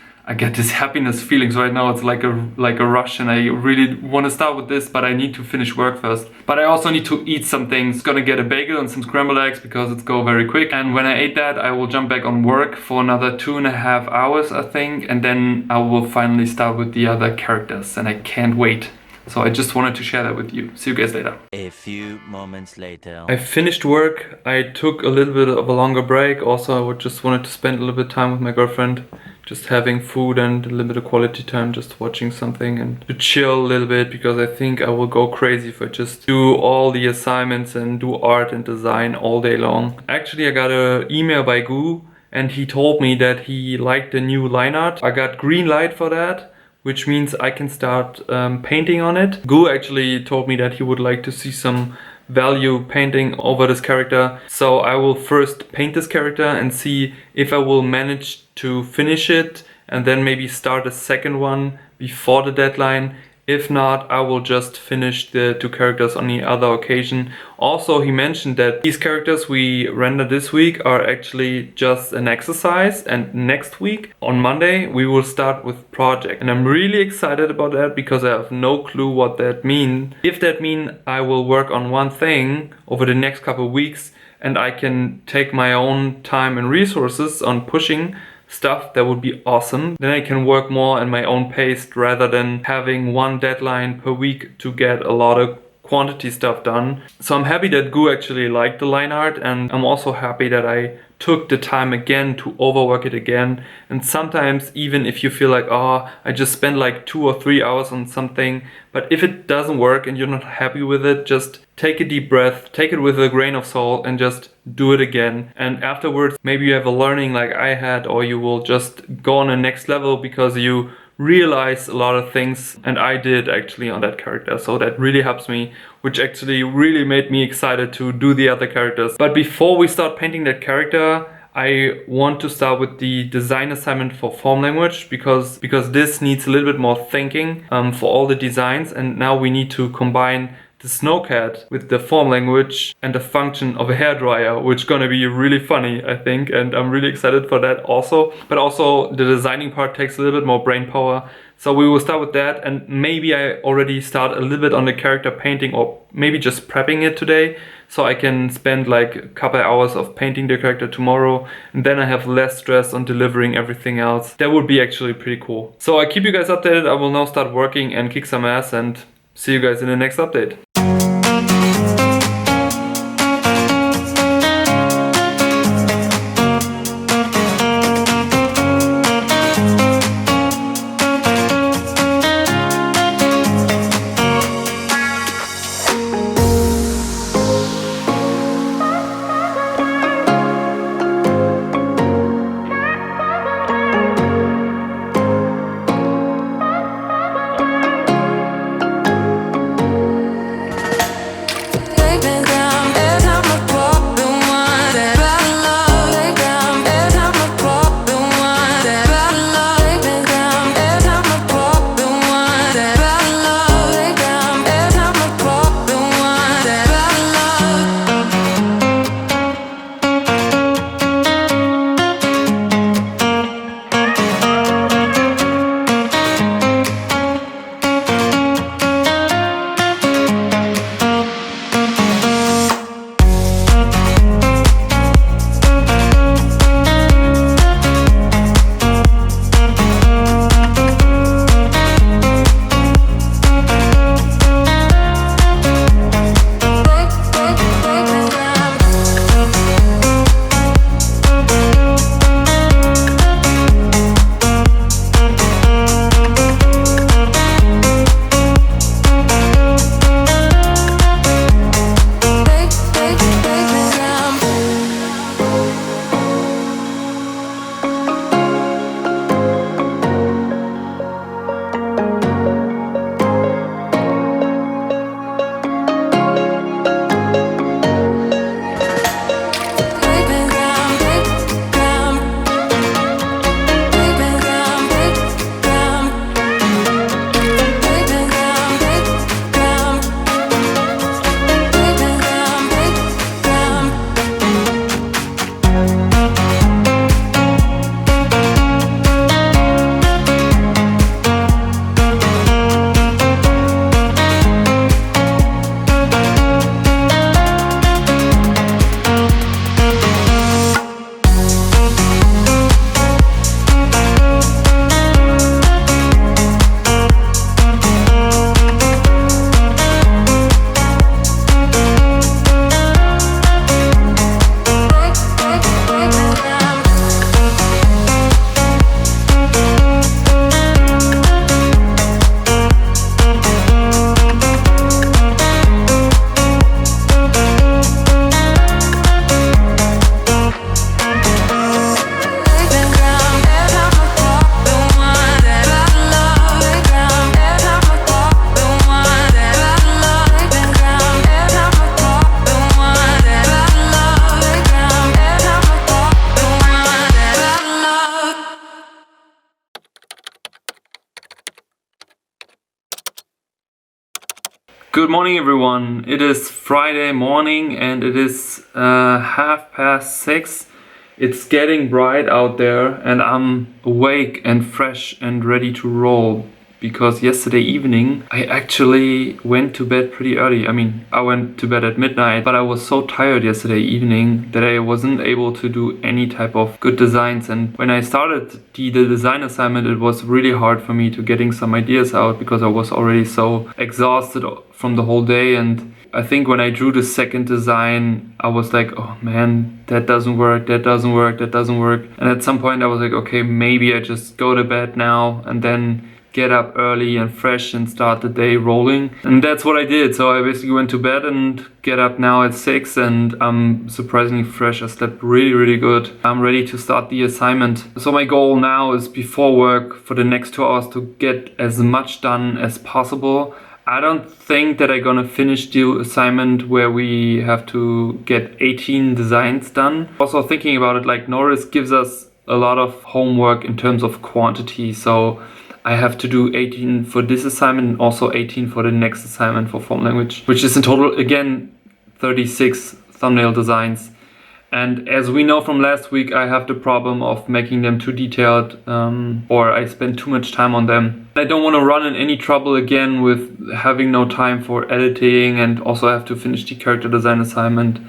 happiness feelings right now. It's like a rush, and I really want to start with this, but I need to finish work first. But I also need to eat some things. Gonna get a bagel and some scrambled eggs because it's go very quick. And when I ate that, I will jump back on work for another 2.5 hours, I think. And then I will finally start with the other characters, and I can't wait. So I just wanted to share that with you. See you guys later. A few moments later. I finished work. I took a little bit of a longer break. Also, I just wanted to spend a little bit of time with my girlfriend, just having food and a little bit of quality time, just watching something and to chill a little bit, because I think I will go crazy if I just do all the assignments and do art and design all day long. Actually, I got an email by Gu, and he told me that he liked the new line art. I got green light for that, which means I can start painting on it. Gu actually told me that he would like to see some value painting over this character. So I will first paint this character and see if I will manage to finish it, and then maybe start a second one before the deadline. If not, I will just finish the two characters on the other occasion. Also, he mentioned that these characters we render this week are actually just an exercise, and next week on Monday we will start with project. And I'm really excited about that because I have no clue what that means. If that means I will work on one thing over the next couple of weeks, and I can take my own time and resources on pushing stuff, that would be awesome. Then I can work more at my own pace rather than having one deadline per week to get a lot of quantity stuff done. So I'm happy that Gu actually liked the line art, and I'm also happy that I took the time again to overwork it again. And sometimes even if you feel like, oh, I just spent like 2 or 3 hours on something, but if it doesn't work and you're not happy with it, just take a deep breath, take it with a grain of salt, and just do it again. And afterwards, maybe you have a learning like I had, or you will just go on a next level because you realize a lot of things, and I did actually on that character. So that really helps me, which actually really made me excited to do the other characters. But before we start painting that character, I want to start with the design assignment for form language, because this needs a little bit more thinking for all the designs. And now we need to combine the snowcat with the form language and the function of a hairdryer, which is gonna be really funny, I think, and I'm really excited for that also. But also the designing part takes a little bit more brain power, so we will start with that. And maybe I already start a little bit on the character painting, or maybe just prepping it today, so I can spend like a couple hours of painting the character tomorrow, and then I have less stress on delivering everything else. That would be actually pretty cool. So I keep you guys updated. I will now start working and kick some ass, and see you guys in the next update. Good morning, everyone. It is Friday morning and it is 6:30. It's getting bright out there and I'm awake and fresh and ready to roll because yesterday evening I actually went to bed pretty early. I mean, I went to bed at midnight, but I was so tired yesterday evening that I wasn't able to do any type of good designs. And when I started the design assignment, it was really hard for me to getting some ideas out because I was already so exhausted from the whole day. And I think when I drew the second design, I was like, oh man, that doesn't work, that doesn't work, that doesn't work. And at some point I was like, okay, maybe I just go to bed now and then get up early and fresh and start the day rolling. And that's what I did. So I basically went to bed and get up now at 6 and I'm surprisingly fresh. I slept really good. I'm ready to start the assignment. So my goal now is before work for the next 2 hours to get as much done as possible. I don't think that I'm gonna finish the assignment where we have to get 18 designs done. Also thinking about it, like Norris gives us a lot of homework in terms of quantity. So I have to do 18 for this assignment and also 18 for the next assignment for form language, which is in total, again, 36 thumbnail designs. And as we know from last week, I have the problem of making them too detailed or I spend too much time on them. I don't want to run in any trouble again with having no time for editing and also have to finish the character design assignment.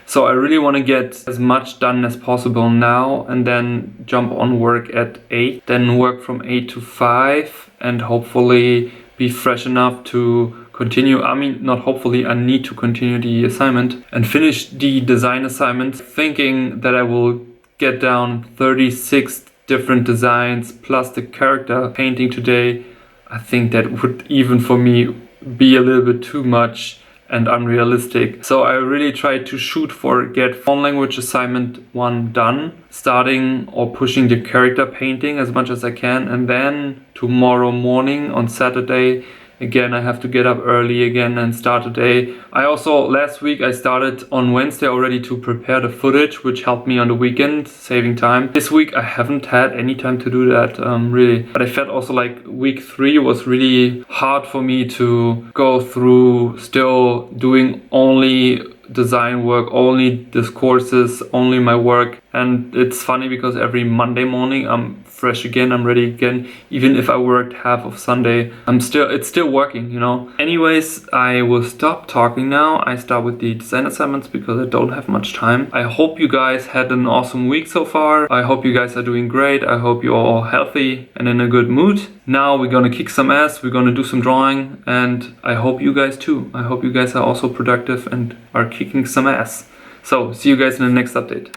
So I really want to get as much done as possible now and then jump on work at 8, then work from 8 to 5 and hopefully be fresh enough to continue. I mean, not hopefully, I need to continue the assignment and finish the design assignment, thinking that I will get down 36 different designs plus the character painting today. I think that would even for me be a little bit too much and unrealistic. So I really try to shoot for get form language assignment 1 done, starting or pushing the character painting as much as I can. And then tomorrow morning on Saturday, again, I have to get up early again and start the day. I also, last week, I started on Wednesday already to prepare the footage, which helped me on the weekend, saving time. This week, I haven't had any time to do that, really. But I felt also like week 3 was really hard for me to go through, still doing only design work, only discourses, only my work. And it's funny because every Monday morning I'm fresh again, I'm ready again. Even if I worked half of Sunday, it's still working, you know. Anyways, I will stop talking now. I start with the design assignments because I don't have much time. I hope you guys had an awesome week so far. I hope you guys are doing great. I hope you're all healthy and in a good mood. Now we're gonna kick some ass, we're gonna do some drawing, and I hope you guys too. I hope you guys are also productive and are kicking some ass. So, see you guys in the next update.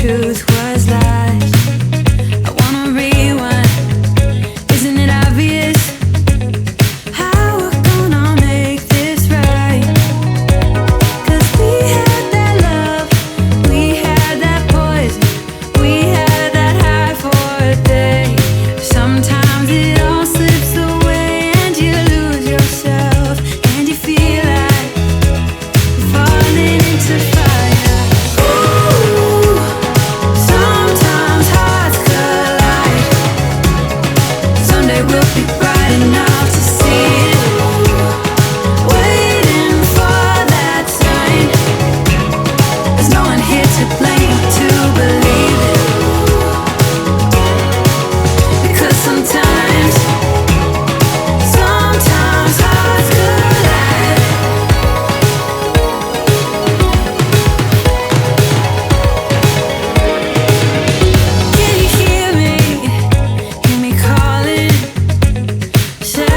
Truth was lies. I wanna rewind. Isn't it obvious how we're gonna make this right? 'Cause we had that love, we had that poison, we had that high for a day. Sometimes it all slips away and you lose yourself and you feel like you're falling into fire. Ooh. Sometimes hearts collide. Someday we'll be bright enough to see it. Waiting for that sign. There's no one here to blame to believe it. Because sometimes hearts collide. Can you hear me calling? Say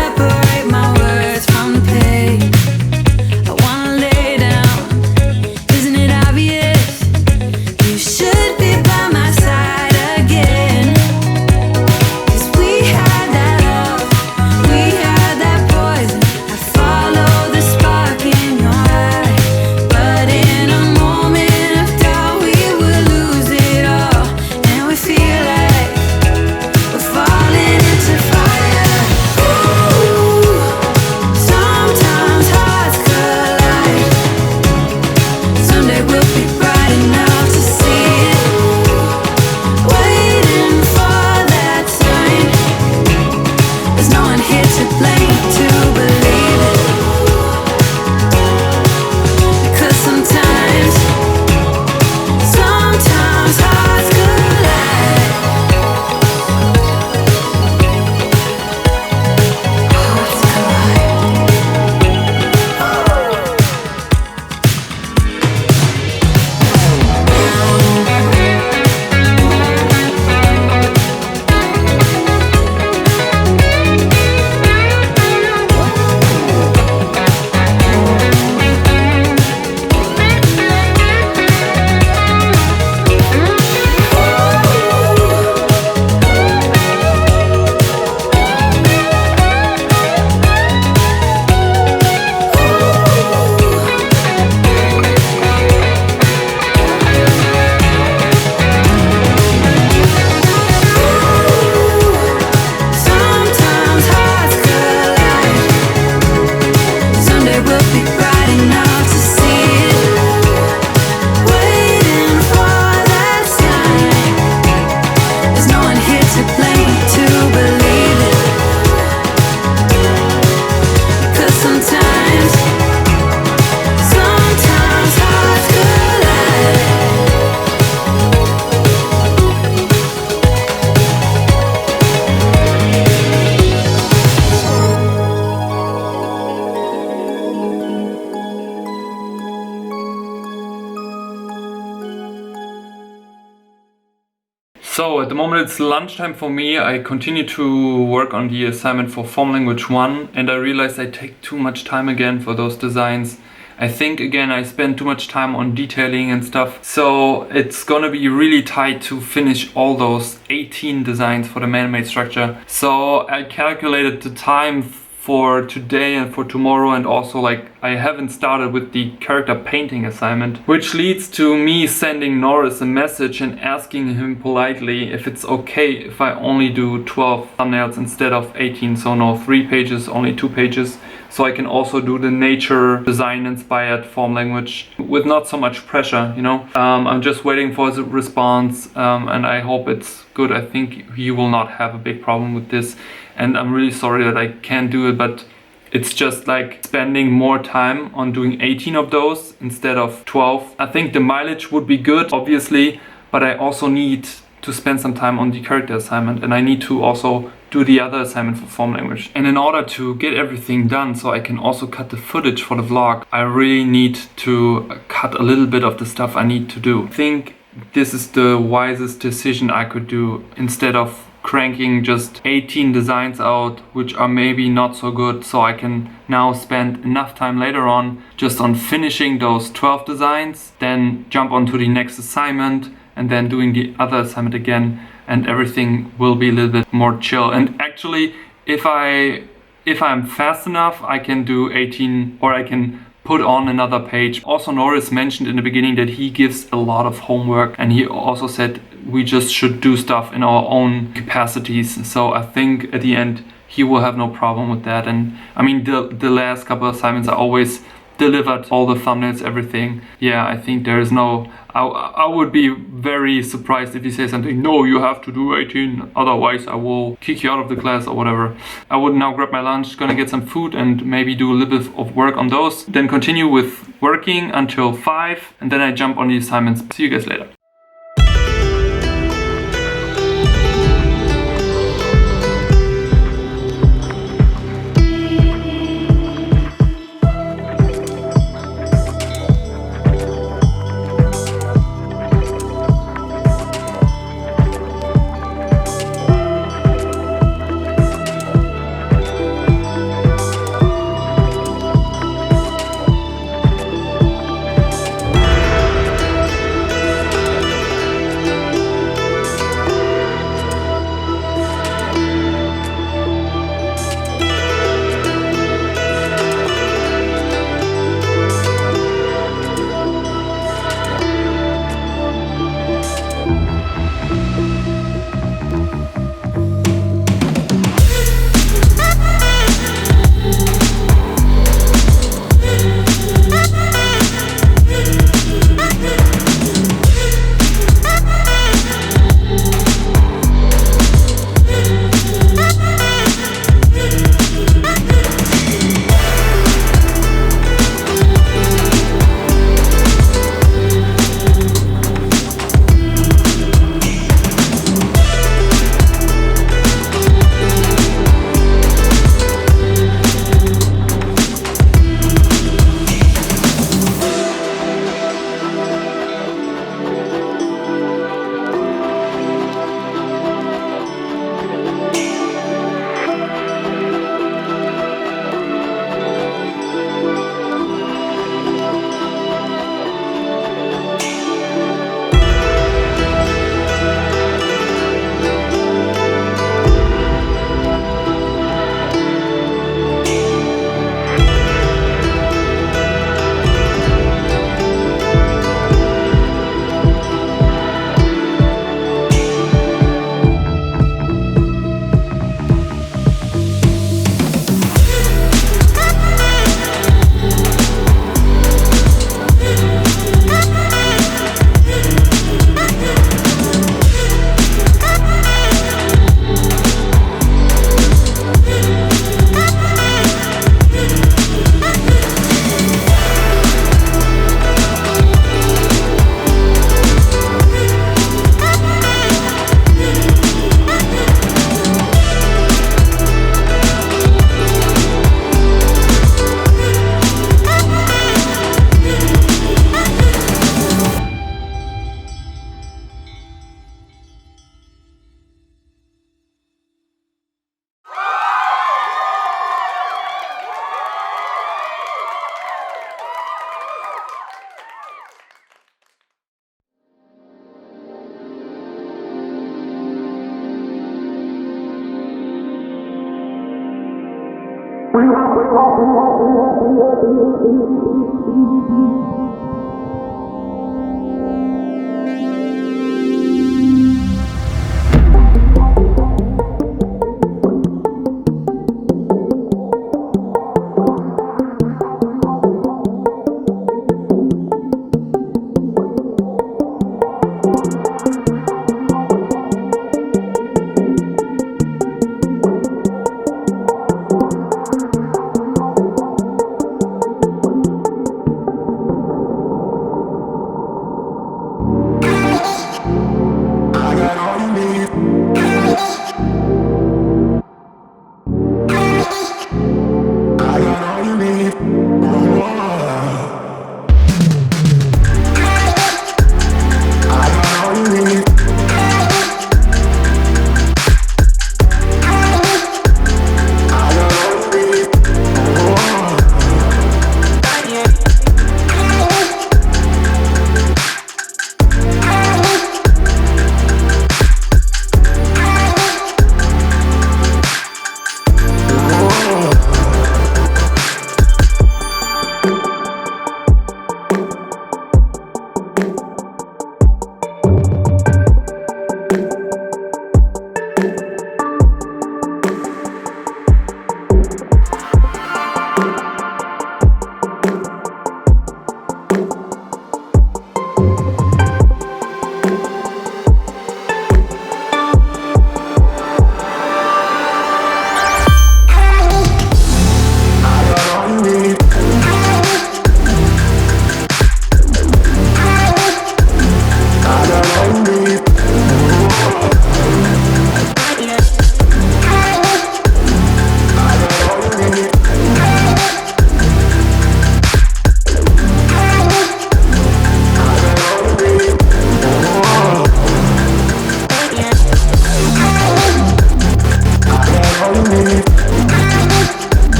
So at the moment it's lunchtime for me. I continue to work on the assignment for Form Language 1 and I realized I take too much time again for those designs. I think again I spend too much time on detailing and stuff. So it's gonna be really tight to finish all those 18 designs for the man-made structure. So I calculated the time for today and for tomorrow, and also like I haven't started with the character painting assignment, which leads to me sending Norris a message and asking him politely if it's okay if I only do 12 thumbnails instead of 18. So no 3 pages, only 2 pages. So I can also do the nature design inspired form language with not so much pressure, you know. I'm just waiting for his response and I hope it's good. I think he will not have a big problem with this. And I'm really sorry that I can't do it, but it's just like spending more time on doing 18 of those instead of 12. I think the mileage would be good, obviously, but I also need to spend some time on the character assignment, and I need to also do the other assignment for form language. And in order to get everything done so I can also cut the footage for the vlog, I really need to cut a little bit of the stuff I need to do. I think this is the wisest decision I could do, instead of cranking just 18 designs out which are maybe not so good, so I can now spend enough time later on just on finishing those 12 designs, then jump onto the next assignment and then doing the other assignment again, and everything will be a little bit more chill. And actually if I'm fast enough I can do 18, or I can put on another page. Also Norris mentioned in the beginning that he gives a lot of homework, and he also said we just should do stuff in our own capacities. So I think at the end he will have no problem with that. And I mean the last couple of assignments I always delivered all the thumbnails, everything. Yeah, I think there is no, I would be very surprised if he says something, no, you have to do 18, otherwise I will kick you out of the class or whatever. I would now grab my lunch, gonna get some food and maybe do a little bit of work on those, then continue with working until 5, and then I jump on the assignments. See you guys later.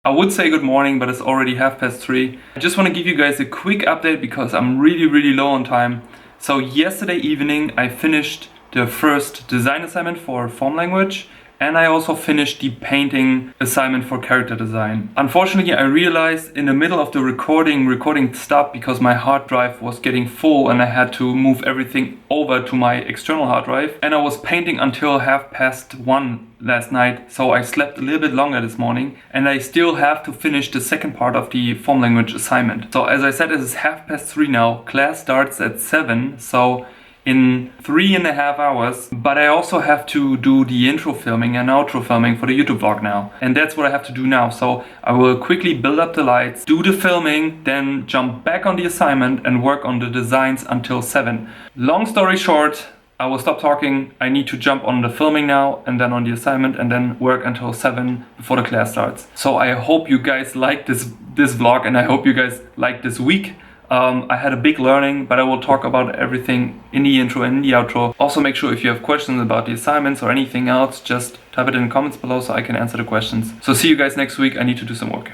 I would say good morning, but it's already 3:30. I just want to give you guys a quick update because I'm really low on time. So yesterday evening I finished the first design assignment for form language, and I also finished the painting assignment for character design. Unfortunately, I realized in the middle of the recording stopped because my hard drive was getting full and I had to move everything over to my external hard drive. And I was painting until 1:30 last night, so I slept a little bit longer this morning, and I still have to finish the second part of the form language assignment. So as I said, it is 3:30 now. Class starts at 7, so in 3.5 hours, but I also have to do the intro filming and outro filming for the YouTube vlog now. And that's what I have to do now. So I will quickly build up the lights, do the filming, then jump back on the assignment and work on the designs until 7. Long story short, I will stop talking. I need to jump on the filming now and then on the assignment and then work until 7 before the class starts. So I hope you guys like this vlog, and I hope you guys like this week. I had a big learning, but I will talk about everything in the intro and in the outro. Also, make sure if you have questions about the assignments or anything else, just type it in the comments below so I can answer the questions. So see you guys next week. I need to do some work.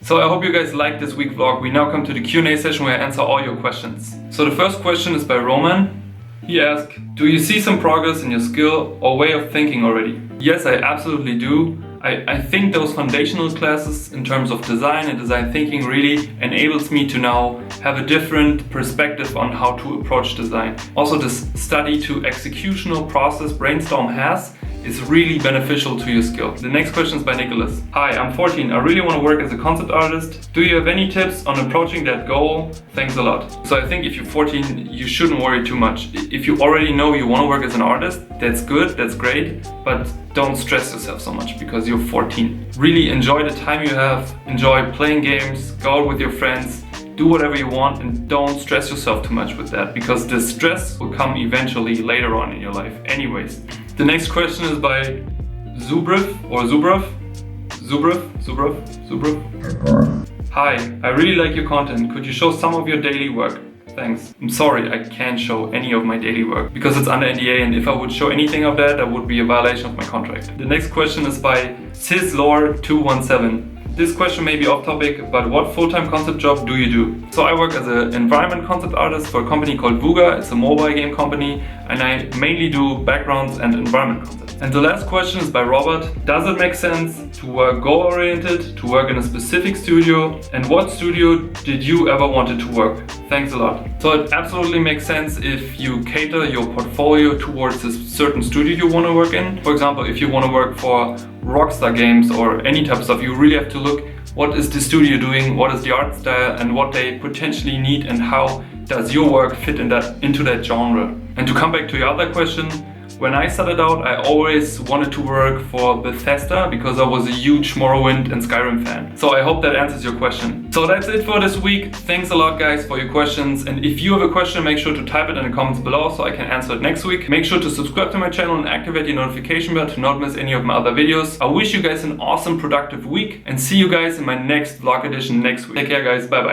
So I hope you guys liked this week vlog. We now come to the Q&A session where I answer all your questions. So the first question is by Roman. He asked, do you see some progress in your skill or way of thinking already? Yes, I absolutely do. I think those foundational classes in terms of design and design thinking really enables me to now have a different perspective on how to approach design. Also, this study to executional process Brainstorm has is really beneficial to your skill. The next question is by Nicholas. Hi, I'm 14. I really want to work as a concept artist. Do you have any tips on approaching that goal? Thanks a lot. So I think if you're 14, you shouldn't worry too much. If you already know you want to work as an artist, that's good, that's great, but don't stress yourself so much because you're 14. Really enjoy the time you have, enjoy playing games, go out with your friends, do whatever you want, and don't stress yourself too much with that because the stress will come eventually later on in your life anyways. The next question is by Zubrov. Hi, I really like your content. Could you show some of your daily work? Thanks. I'm sorry, I can't show any of my daily work because it's under NDA, and if I would show anything of that, that would be a violation of my contract. The next question is by Sislore217. This question may be off topic, but what full-time concept job do you do? So I work as an environment concept artist for a company called Vuga. It's a mobile game company, and I mainly do backgrounds and environment concepts. And the last question is by Robert. Does it make sense to work goal-oriented, to work in a specific studio? And what studio did you ever wanted to work? Thanks a lot. So it absolutely makes sense if you cater your portfolio towards a certain studio you want to work in. For example, if you want to work for Rockstar Games or any type of stuff, you really have to look what is the studio doing, what is the art style, and what they potentially need, and how does your work fit into that genre. And to come back to your other question, when I started out, I always wanted to work for Bethesda because I was a huge Morrowind and Skyrim fan. So I hope that answers your question. So that's it for this week. Thanks a lot, guys, for your questions. And if you have a question, make sure to type it in the comments below so I can answer it next week. Make sure to subscribe to my channel and activate the notification bell to not miss any of my other videos. I wish you guys an awesome, productive week and see you guys in my next vlog edition next week. Take care, guys. Bye-bye.